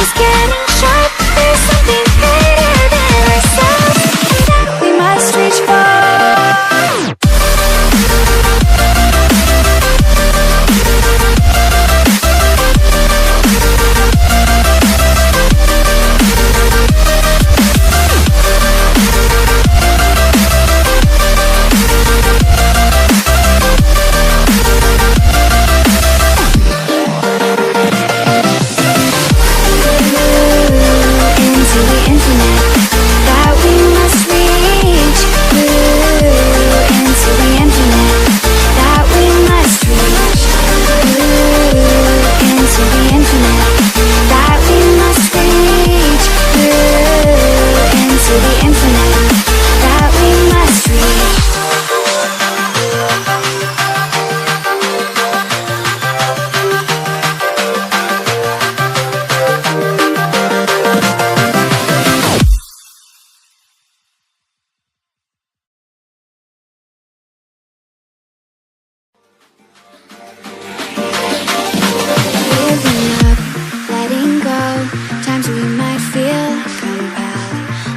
is getting sharp. There's something greater than ourselves, and that we must reach for.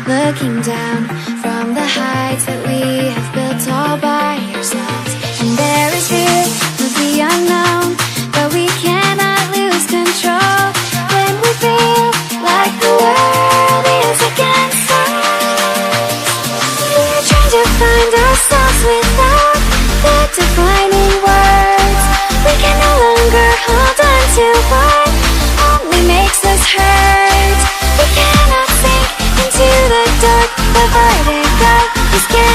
Looking down from the heights that we have built all by ourselves, and there is fear of the unknown, but we cannot lose control when we feel like the world is against us. We're trying to find ourselves without the defining words. We can no longer hold on to what only makes us hurt. We cannot sink into the dark, the vertigo is getting